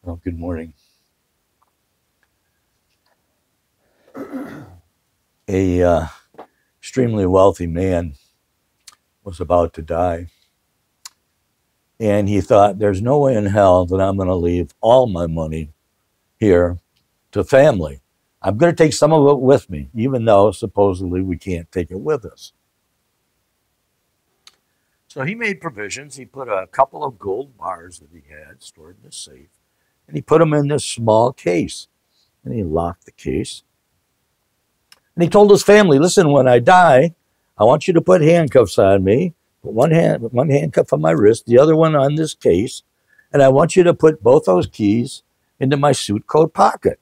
Well, good morning. A extremely wealthy man was about to die, and he thought, "There's no way in hell that I'm going to leave all my money here to family. I'm going to take some of it with me, even though supposedly we can't take it with us." So he made provisions. He put a couple of gold bars that he had stored in the safe, and he put them in this small case. And he locked the case. And he told his family, "Listen, when I die, I want you to put handcuffs on me. Put one handcuff on my wrist, the other one on this case, and I want you to put both those keys into my suit coat pocket,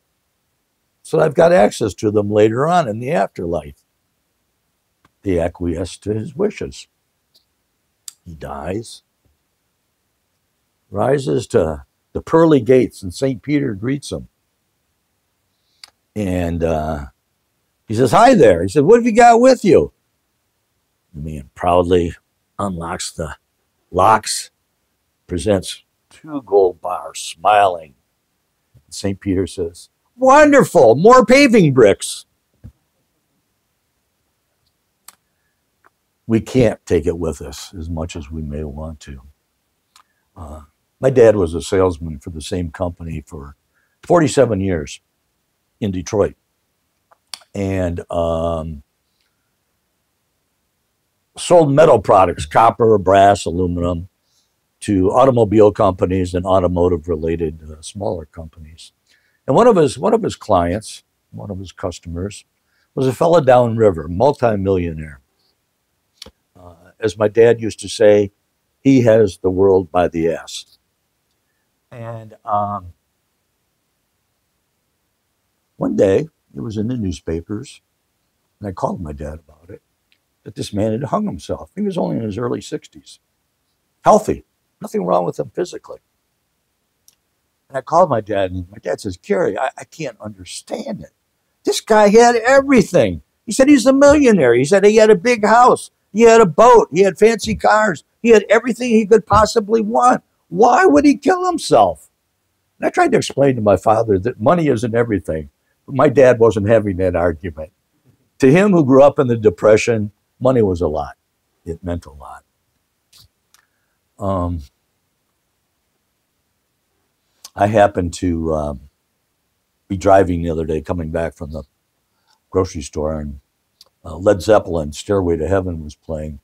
so I've got access to them later on in the afterlife." They acquiesced to his wishes. He dies, rises to the pearly gates, and St. Peter greets him. And he says, "Hi there." He said, "What have you got with you?" The man proudly unlocks the locks, presents two gold bars, smiling. St. Peter says, "Wonderful, more paving bricks." We can't take it with us as much as we may want to. My dad was a salesman for the same company for 47 years in Detroit. And sold metal products, copper, brass, aluminum, to automobile companies and automotive-related smaller companies. And one of his clients, one of his customers, was a fellow downriver, multimillionaire. As my dad used to say, he has the world by the ass. And one day, it was in the newspapers, and I called my dad about it, that this man had hung himself. He was only in his early 60s, healthy, nothing wrong with him physically. And I called my dad, and my dad says, "Gary, I can't understand it. This guy had everything." He said he's a millionaire. He said he had a big house. He had a boat. He had fancy cars. He had everything he could possibly want. Why would he kill himself? And I tried to explain to my father that money isn't everything. But my dad wasn't having that argument. To him, who grew up in the Depression, money was a lot. It meant a lot. I happened to be driving the other day, coming back from the grocery store, and Led Zeppelin, "Stairway to Heaven" was playing.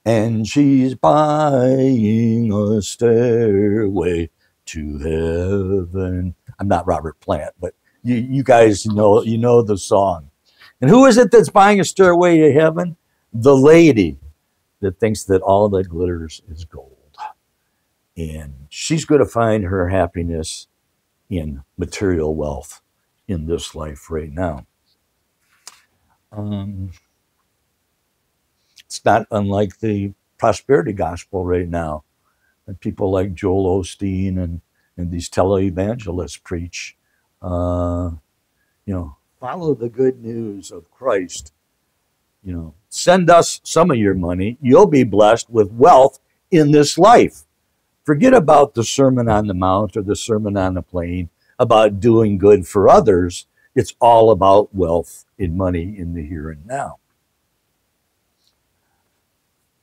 And she's buying a stairway to heaven. I'm not Robert Plant, but you guys know the song. And who is it that's buying a stairway to heaven? The lady that thinks that all that glitters is gold. And she's going to find her happiness in material wealth in this life right now. It's not unlike the prosperity gospel right now that people like Joel Osteen and these televangelists preach. Follow the good news of Christ. Send us some of your money. You'll be blessed with wealth in this life. Forget about the Sermon on the Mount or the Sermon on the Plain about doing good for others. It's all about wealth and money in the here and now.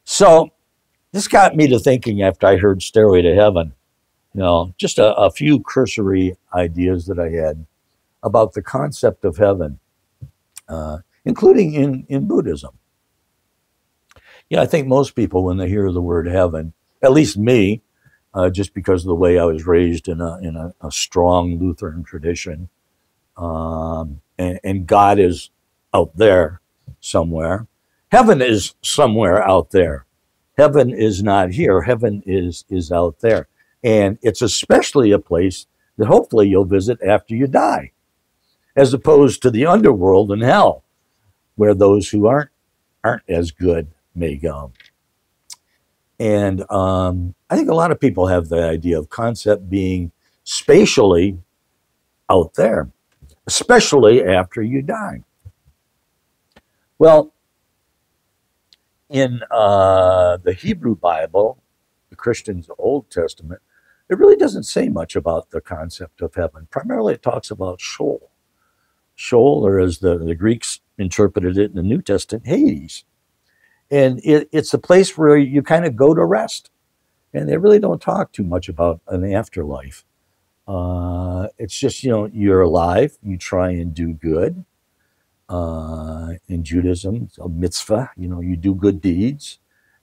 So this got me to thinking after I heard "Stairway to Heaven," just a few cursory ideas that I had about the concept of heaven, including in Buddhism. I think most people, when they hear the word heaven, at least me, just because of the way I was raised in a strong Lutheran tradition, and God is out there somewhere. Heaven is somewhere out there. Heaven is not here. Heaven is out there. And it's especially a place that hopefully you'll visit after you die, as opposed to the underworld and hell, where those who aren't as good may go. And I think a lot of people have the idea of concept being spatially out there, especially after you die. Well, in the Hebrew Bible, the Christians' Old Testament, it really doesn't say much about the concept of heaven. Primarily, it talks about Sheol. Sheol, or as the Greeks interpreted it in the New Testament, Hades. And it's a place where you kind of go to rest. And they really don't talk too much about an afterlife. It's just, you're alive, you try and do good. In Judaism, it's a mitzvah, you do good deeds,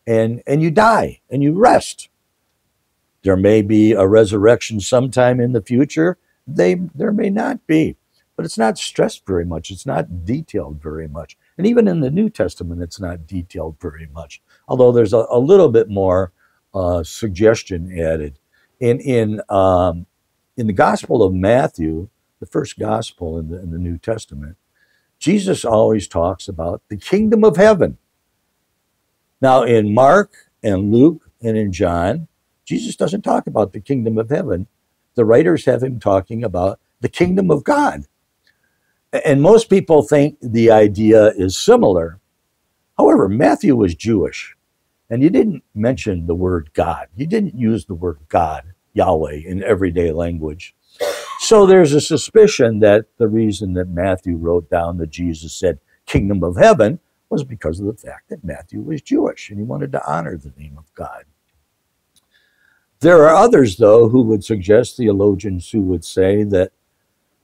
and you die, and you rest. There may be a resurrection sometime in the future. There may not be. But it's not stressed very much. It's not detailed very much. And even in the New Testament, it's not detailed very much. Although there's a little bit more suggestion added. In the Gospel of Matthew, the first gospel in the New Testament, Jesus always talks about the kingdom of heaven. Now, in Mark and Luke and in John, Jesus doesn't talk about the kingdom of heaven. The writers have him talking about the kingdom of God. And most people think the idea is similar. However, Matthew was Jewish, and you didn't mention the word God. You didn't use the word God, Yahweh, in everyday language. So there's a suspicion that the reason that Matthew wrote down that Jesus said kingdom of heaven was because of the fact that Matthew was Jewish, and he wanted to honor the name of God. There are others, though, who would suggest, theologians who would say that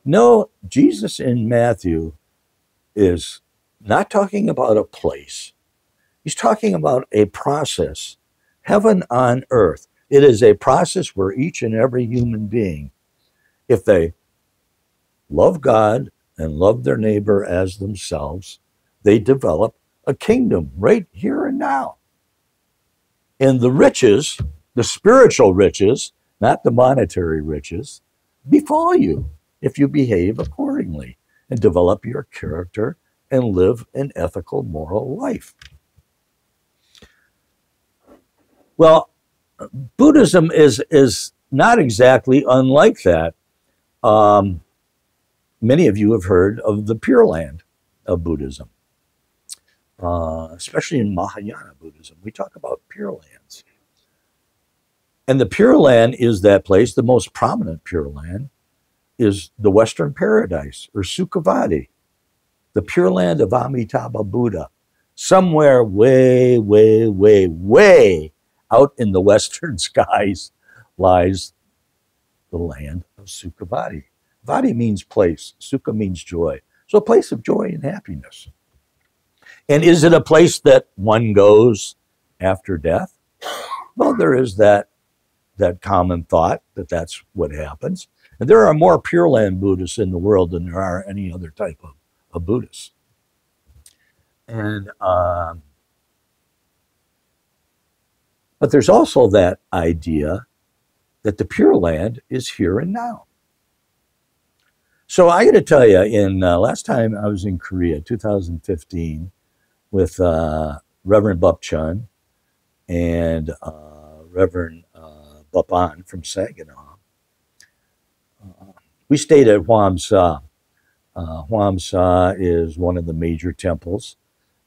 no, Jesus in Matthew is not talking about a place. He's talking about a process, heaven on earth. It is a process where each and every human being, if they love God and love their neighbor as themselves, they develop a kingdom right here and now. And the riches, the spiritual riches, not the monetary riches, befall you if you behave accordingly and develop your character and live an ethical, moral life. Well, Buddhism is not exactly unlike that. Many of you have heard of the Pure Land of Buddhism, especially in Mahayana Buddhism. We talk about Pure Lands. And the Pure Land is that place. The most prominent Pure Land is the Western Paradise, or Sukhavati, the Pure Land of Amitabha Buddha. Somewhere way, way, way, way out in the western skies lies the land of Sukhavati. Vati means place, Sukha means joy. So a place of joy and happiness. And is it a place that one goes after death? Well, there is that common thought that that's what happens. And there are more Pure Land Buddhists in the world than there are any other type of Buddhists. And but there's also that idea that the Pure Land is here and now. So I got to tell you, last time I was in Korea, 2015, with Reverend Bup Chun and Reverend Bupan from Saginaw. We stayed at Hwam Sa. Hwam Sa is one of the major temples.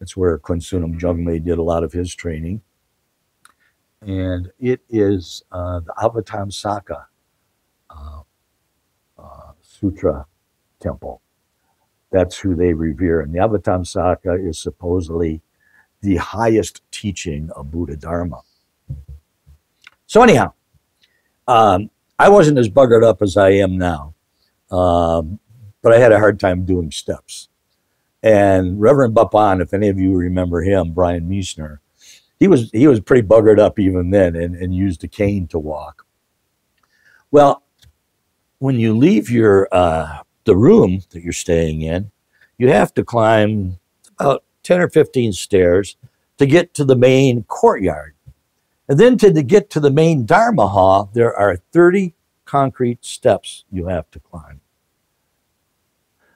It's where Kunsunam Jungme did a lot of his training. And it is the Avatamsaka Sutra temple. That's who they revere. And the Avatamsaka is supposedly the highest teaching of Buddha Dharma. So anyhow, I wasn't as buggered up as I am now, but I had a hard time doing steps. And Reverend Bupan, if any of you remember him, Brian Meisner, he was pretty buggered up even then and used a cane to walk. Well, when you leave your the room that you're staying in, you have to climb about 10 or 15 stairs to get to the main courtyard. And then to get to the main Dharma hall, there are 30 concrete steps you have to climb.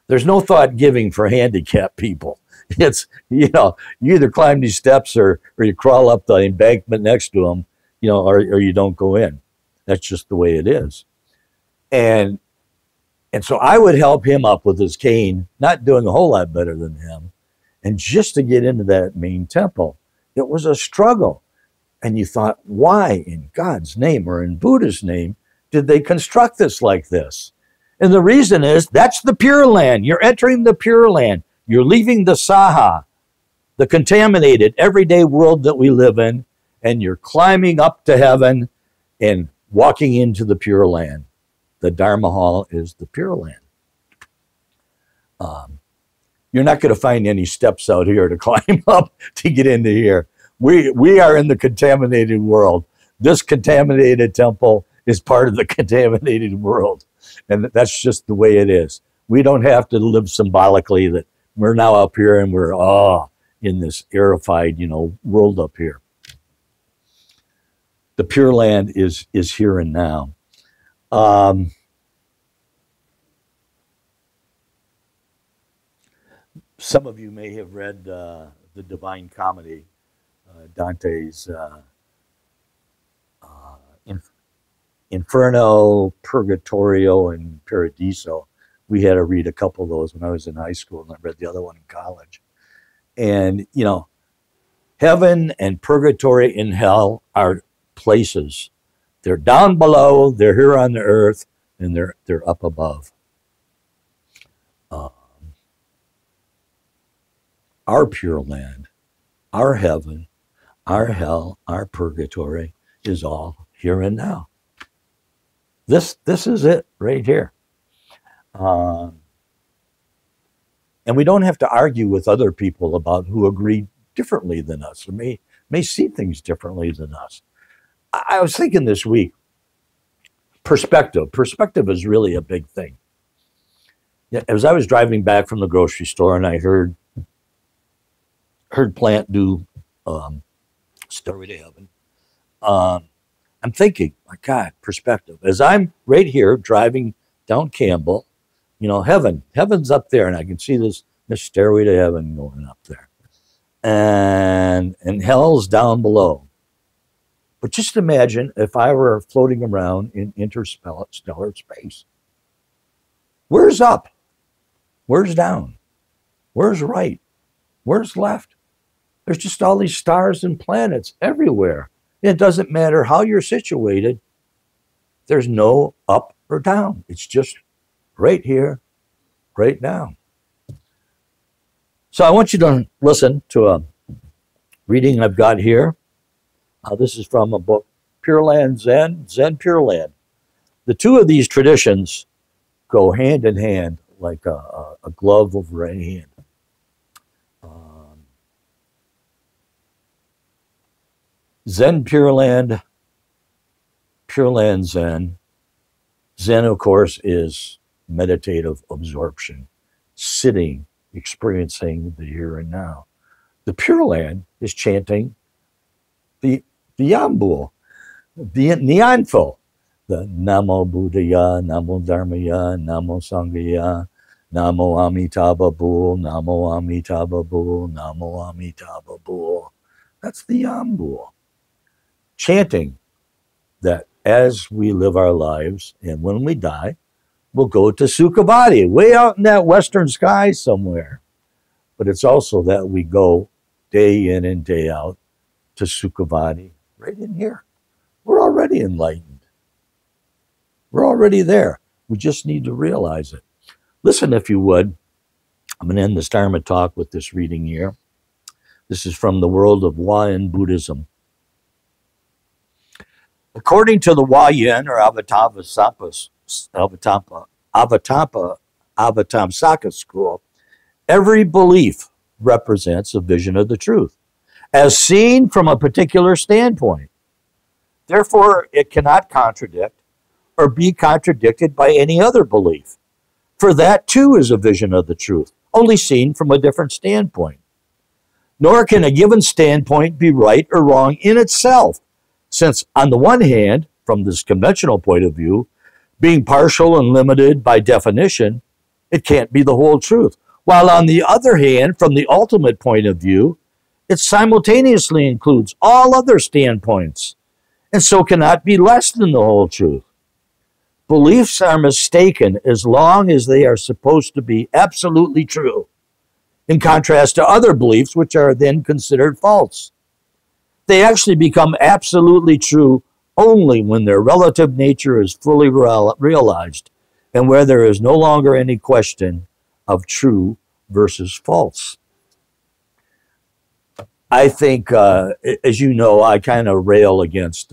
There's no thought giving for handicapped people. It's, you either climb these steps or you crawl up the embankment next to them, or you don't go in. That's just the way it is. And so I would help him up with his cane, not doing a whole lot better than him. And just to get into that main temple, it was a struggle. And you thought, why in God's name or in Buddha's name did they construct this like this? And the reason is that's the Pure Land. You're entering the Pure Land. You're leaving the Saha, the contaminated everyday world that we live in, and you're climbing up to heaven and walking into the Pure Land. The Dharma Hall is the Pure Land. You're not going to find any steps out here to climb up to get into here. We are in the contaminated world. This contaminated temple is part of the contaminated world. And that's just the way it is. We don't have to live symbolically that we're now up here and we're in this airified, world up here. The Pure Land is here and now. Some of you may have read the Divine Comedy, Dante's Inferno, Purgatorio, and Paradiso. We had to read a couple of those when I was in high school, and I read the other one in college. And, heaven and purgatory and hell are places. They're down below, they're here on the earth, and they're up above. Our Pure Land, our heaven, our hell, our purgatory is all here and now. This is it right here. And we don't have to argue with other people about who agree differently than us or may see things differently than us. I was thinking this week, perspective. Perspective is really a big thing. As I was driving back from the grocery store and I heard Plant do Stairway to Heaven, I'm thinking, my God, perspective. As I'm right here driving down Campbell, heaven's up there, and I can see this Stairway to Heaven going up there. And hell's down below. But just imagine if I were floating around in interstellar space. Where's up? Where's down? Where's right? Where's left? There's just all these stars and planets everywhere. It doesn't matter how you're situated. There's no up or down. It's just right here, right now. So I want you to listen to a reading I've got here. This is from a book, Pure Land Zen, Zen Pure Land. The two of these traditions go hand in hand like a glove over a hand. Zen Pure Land Zen. Zen, of course, is meditative absorption, sitting, experiencing the here and now. The Pure Land is chanting the Yambul, the Nyanfo, the Namo Buddhaya, Namo Dharmaya, Namo Sanghaya, Namo Amitabha Bul, Namo Amitabha Bul, Namo Amitabha Bul. That's the Yambul. Chanting that as we live our lives and when we die, we'll go to Sukhavati, way out in that western sky somewhere. But it's also that we go day in and day out to Sukhavati right in here. We're already enlightened. We're already there. We just need to realize it. Listen, if you would. I'm going to end this Dharma talk with this reading here. This is from the world of Huayan Buddhism. According to the Huayan or Avatamsaka school, every belief represents a vision of the truth, as seen from a particular standpoint. Therefore, it cannot contradict or be contradicted by any other belief, for that too is a vision of the truth, only seen from a different standpoint. Nor can a given standpoint be right or wrong in itself, since on the one hand, from this conventional point of view, being partial and limited by definition, it can't be the whole truth. While on the other hand, from the ultimate point of view, it simultaneously includes all other standpoints, and so cannot be less than the whole truth. Beliefs are mistaken as long as they are supposed to be absolutely true, in contrast to other beliefs which are then considered false. They actually become absolutely true only when their relative nature is fully realized and where there is no longer any question of true versus false. I think, as you know, I kind of rail against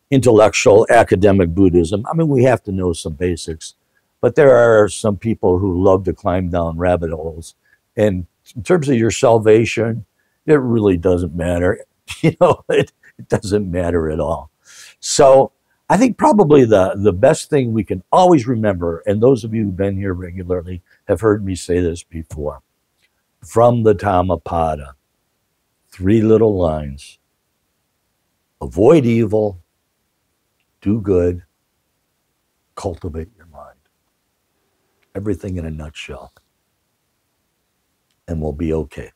intellectual academic Buddhism. I mean, we have to know some basics, but there are some people who love to climb down rabbit holes. And in terms of your salvation, it really doesn't matter. It doesn't matter at all. So I think probably the best thing we can always remember, and those of you who've been here regularly have heard me say this before, from the Dhammapada, 3 little lines: avoid evil, do good, cultivate your mind. Everything in a nutshell. And we'll be okay.